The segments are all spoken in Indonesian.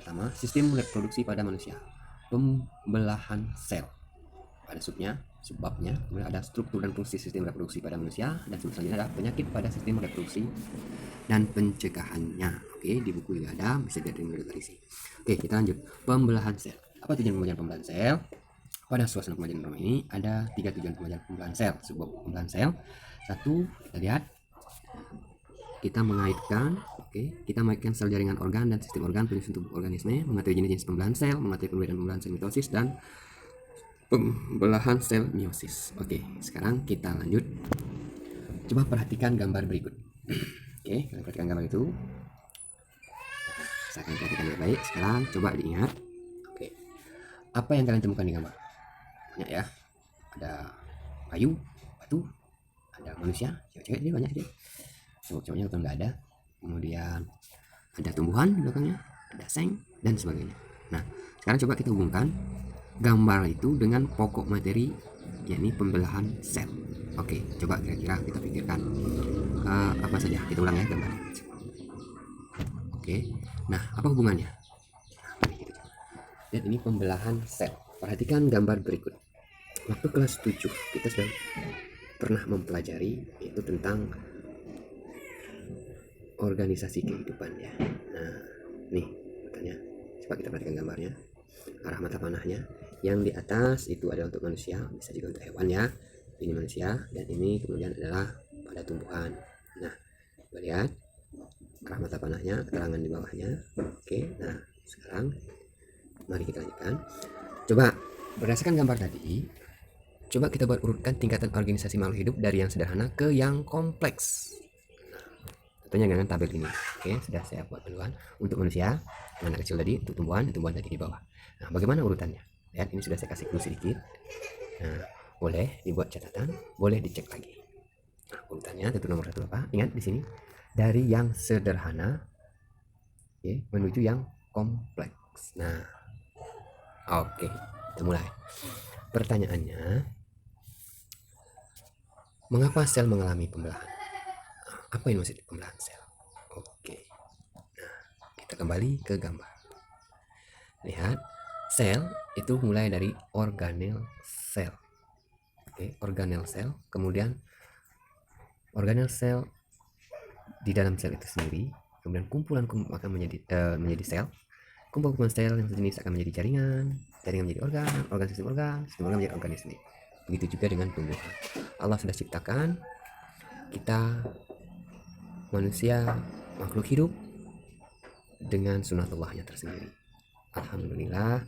pertama, sistem reproduksi pada manusia. Pembelahan sel. Pada subbabnya, kemudian ada struktur dan fungsi sistem reproduksi pada manusia, dan selanjutnya ada penyakit pada sistem reproduksi dan pencegahannya. Oke, di buku juga ada, bisa dilihat dari sini. Oke, kita lanjut. Pembelahan sel. Apa tujuan pembelahan sel? Pada suasana pembelajaran normal ini ada 3 tujuan pembelahan sel. Subbab pembelahan sel. Satu, kita lihat, kita mengaitkan sel jaringan organ dan sistem organ penyusun tubuh organisme, mengetahui jenis-jenis pembelahan sel, mengetahui perbedaan pembelahan sel mitosis dan pembelahan sel meiosis. Oke, sekarang kita lanjut. Coba perhatikan gambar berikut. Oke, kalian perhatikan gambar itu. Saya akan perhatikan baik-baik. Sekarang coba diingat. Oke, apa yang kalian temukan di gambar? Banyak ya. Ada kayu, batu, ada manusia, cewek-cewek ini banyak deh. Cowok-cowoknya betul nggak ada. Kemudian ada tumbuhan di belakangnya, ada seng dan sebagainya. Nah, sekarang coba kita hubungkan gambar itu dengan pokok materi, yakni pembelahan sel. Oke, coba kira-kira kita pikirkan apa saja. Kita ulang ya gambarnya. Oke, nah apa hubungannya? Mari kita coba. Lihat, ini pembelahan sel. Perhatikan gambar berikut. Waktu kelas 7 kita sudah pernah mempelajari yaitu tentang organisasi kehidupan ya. Nah, nih makanya coba kita perhatikan gambarnya. Arah mata panahnya, yang di atas itu adalah untuk manusia, bisa juga untuk hewan ya. Ini manusia, dan ini kemudian adalah pada tumbuhan. Nah, kita lihat arah mata panahnya, keterangan di bawahnya. Oke, nah sekarang mari kita lanjutkan. Coba berdasarkan gambar tadi, coba kita buat urutkan tingkatan organisasi makhluk hidup dari yang sederhana ke yang kompleks. Tentunya dengan tabel ini. Oke, sudah saya buat duluan. Untuk manusia, yang kecil tadi, untuk tumbuhan tadi di bawah. Nah, bagaimana urutannya? Lihat, ini sudah saya kasih clue sedikit. Nah, boleh dibuat catatan, boleh dicek lagi. Nah, urutannya tentu nomor 1 apa? Ingat di sini, dari yang sederhana menuju yang kompleks. Nah, oke, kita mulai. Pertanyaannya, mengapa sel mengalami pembelahan? Apa yang maksud pembelahan sel? Oke, nah kita kembali ke gambar. Lihat, sel itu mulai dari organel sel. Oke, organel sel. Kemudian organel sel di dalam sel itu sendiri. Kemudian kumpulan akan menjadi sel. Kumpulan sel yang sejenis akan menjadi jaringan menjadi organ, sistem organ menjadi organisme. Begitu juga dengan tumbuhan. Allah sudah ciptakan kita manusia, makhluk hidup dengan sunatullahnya tersendiri. Alhamdulillah,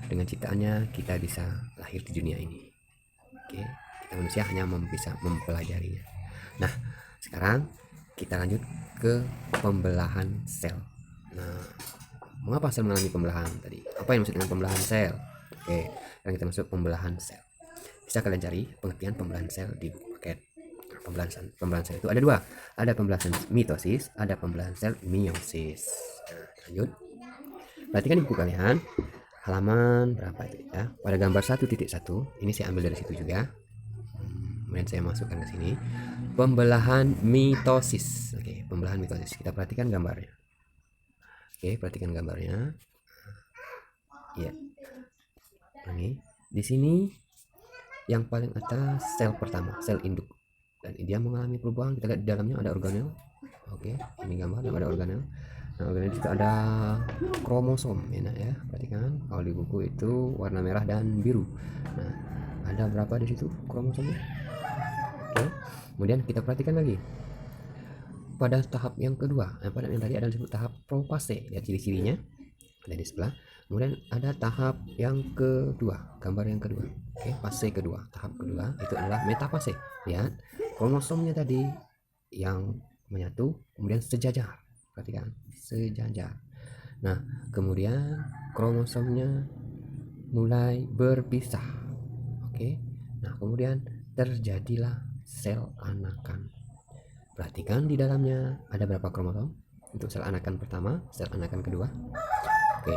dengan ciptaannya kita bisa lahir di dunia ini. Oke, kita manusia hanya bisa mempelajarinya. Nah, sekarang kita lanjut ke pembelahan sel. Nah, mengapa sel mengalami pembelahan tadi? Apa yang maksud dengan pembelahan sel? Oke, sekarang kita masuk pembelahan sel. Bisa kalian cari pengertian pembelahan sel di buku paket. Pembelahan sel itu ada 2. Ada pembelahan mitosis, ada pembelahan sel meiosis. Nah, lanjut. Perhatikan di buku kalian halaman berapa itu ya. Pada gambar 1.1, ini saya ambil dari situ juga. Kemudian saya masukkan ke sini. Pembelahan mitosis. Oke, pembelahan mitosis. Kita perhatikan gambarnya. Oke, perhatikan gambarnya. Ya. Ini di sini yang paling atas sel pertama, sel induk. Dan dia mengalami perubahan. Kita lihat di dalamnya ada organel. Oke, ini gambar ada organel. Nah, organel juga ada kromosom ya. Perhatikan, kalau di buku itu warna merah dan biru. Nah, ada berapa di situ kromosomnya? Oke, kemudian kita perhatikan lagi pada tahap yang kedua. Pada yang tadi ada disebut tahap profase. Lihat ciri-cirinya ada di sebelah. Kemudian ada tahap yang kedua, gambar yang kedua. Oke, fase kedua, tahap kedua itu adalah metafase. Lihat, kromosomnya tadi yang menyatu, kemudian sejajar. Perhatikan, sejajar. Nah, kemudian kromosomnya mulai berpisah. Oke. Nah, kemudian terjadilah sel anakan. Perhatikan di dalamnya ada berapa kromosom untuk sel anakan pertama, sel anakan kedua. Oke,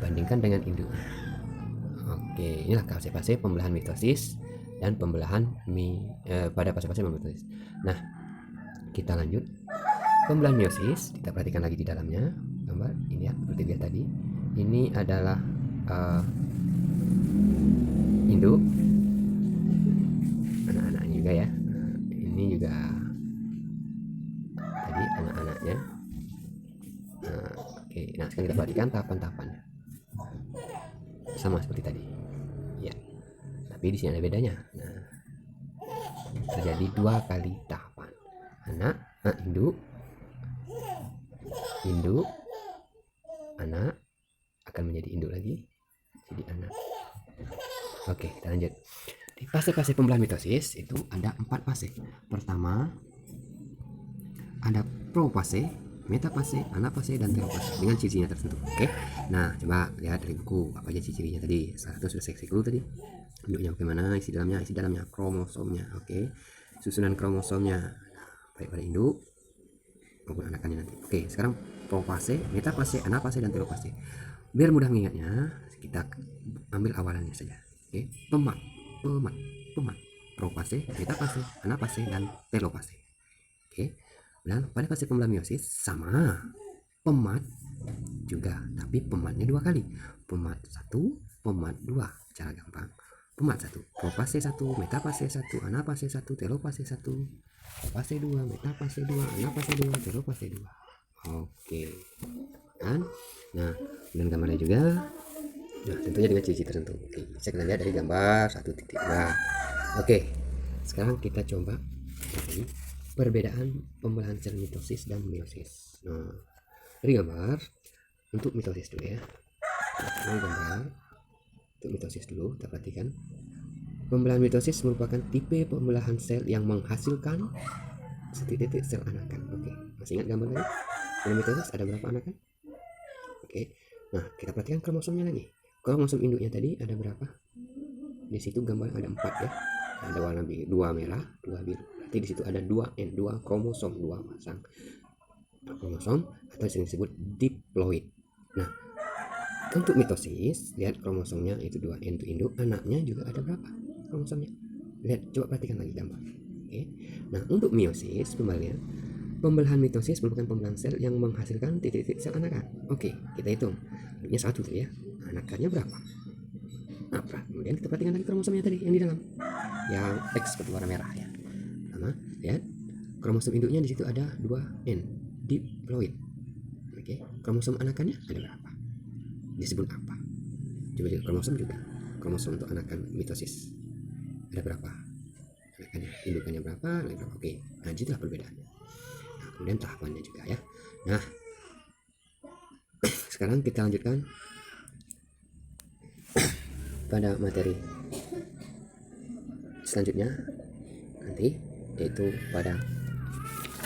bandingkan dengan induknya. Oke, inilah fase-fase pembelahan mitosis dan pembelahan pada fase-fase mitosis. Nah, kita lanjut. Pembelahan meiosis, kita perhatikan lagi di dalamnya gambar ini ya. seperti lihat tadi. Ini adalah induk, anak-anaknya juga ya. Ini juga tadi anak-anaknya. Oke, nah sekarang kita perhatikan tahapan-tahapannya sama seperti tadi ya, tapi di sini ada bedanya. Nah, terjadi 2 kali tahapan. Induk, anak akan menjadi induk lagi, jadi anak. Oke, kita lanjut. Di fase-fase pembelahan mitosis itu ada 4 fase. Pertama ada profase, metafase, anafase, dan telofase dengan ciri-cirinya tertentu. Oke, nah coba lihat dari buku apa aja ciri-cirinya tadi. Salah satu sudah saya dulu tadi. Induknya bagaimana, isi dalamnya kromosomnya. Oke, susunan kromosomnya, baik pada induk maupun anakannya nanti. Oke, sekarang profase, metafase, anafase, dan telofase. Biar mudah mengingatnya, kita ambil awalannya saja. Oke, pemat, profase, metafase, anafase, dan telofase. Oke. Dan pada fase pembelahan meiosis sama, pemat juga, tapi pematnya 2 kali. Pemat 1, pemat 2, cara gampang. Pemat 1, profase 1, metafase 1, anafase 1, telofase 1, profase 2, metafase 2, anafase 2, telofase 2. Oke. Kan? Nah, dan gambarnya juga. Nah, tentunya dengan ciri-ciri tertentu. Oke, bisa kita lihat dari gambar 1.2. Oke. Sekarang kita coba lagi perbedaan pembelahan sel mitosis dan meiosis. Nah, dari gambar untuk mitosis dulu ya. Dari gambar untuk mitosis dulu, kita perhatikan. Pembelahan mitosis merupakan tipe pembelahan sel yang menghasilkan titik-titik sel anakan. Oke, masih ingat gambar tadi? Pada mitosis ada berapa anakan? Oke, nah kita perhatikan kromosomnya lagi. Kromosom induknya tadi ada berapa? Di situ gambar ada 4 ya. Ada warna biru, 2 merah, 2 biru. Berarti di situ ada 2 kromosom, 2 pasang kromosom atau sering disebut diploid. Nah, untuk mitosis, lihat kromosomnya itu 2N untuk induk, anaknya juga ada berapa kromosomnya? Lihat, coba perhatikan lagi gambar. Oke. Nah, untuk meiosis kembalinya, pembelahan mitosis merupakan pembelahan sel yang menghasilkan titik-titik sel anakan. Oke, kita hitung. Induknya 1 tadi ya. Anakannya berapa? Nah, kemudian kita perhatikan lagi kromosomnya tadi yang di dalam, yang X berwarna merah ya. Sama, lihat kromosom induknya di situ ada 2N, diploid. Oke, kromosom anakannya ada berapa? Disebut apa? Coba lihat kromosom juga. Kromosom untuk anakan mitosis ada berapa? Anakannya, indukannya berapa? Oke, nah itulah perbedaannya. Nah, kemudian tahapannya juga ya. Nah, sekarang kita lanjutkan pada materi selanjutnya nanti, yaitu pada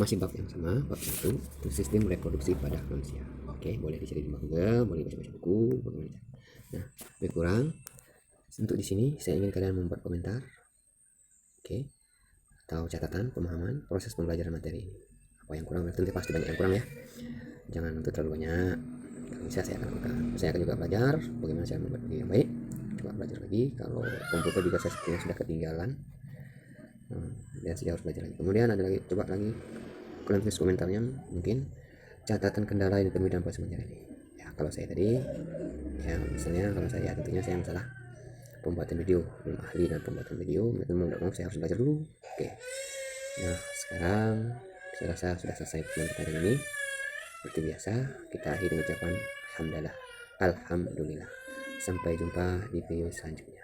masih bab yang sama, bab 1 untuk sistem reproduksi pada manusia. Oke, boleh dicari di Google, boleh baca-baca buku, bagaimana. Nah, lebih kurang untuk di sini saya ingin kalian membuat komentar, oke, atau catatan pemahaman proses pembelajaran materi ini. Apa yang kurang, tentu pasti banyak yang kurang ya. Jangan untuk terlalu banyak. Kalau bisa saya akan lakukan. Saya akan juga belajar bagaimana saya membuat video yang baik. Coba belajar lagi. Kalau komputer juga saya sepertinya sudah ketinggalan. Dan saya harus belajar lagi. Kemudian ada lagi, coba lagi kalian tulis komentarnya, mungkin catatan kendala yang ditemui dalam proses belajar ini. Ya, kalau saya tadi, ya misalnya kalau saya tentunya saya masalah pembuatan video, belum ahli dan pembuatan video, teman-teman saya harus belajar dulu. Oke. Nah, sekarang saya rasa sudah selesai pertemuan kita hari ini. Seperti biasa, kita akhiri dengan ucapan alhamdulillah. Sampai jumpa di video selanjutnya.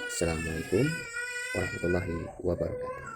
Assalamualaikum warahmatullahi wabarakatuh.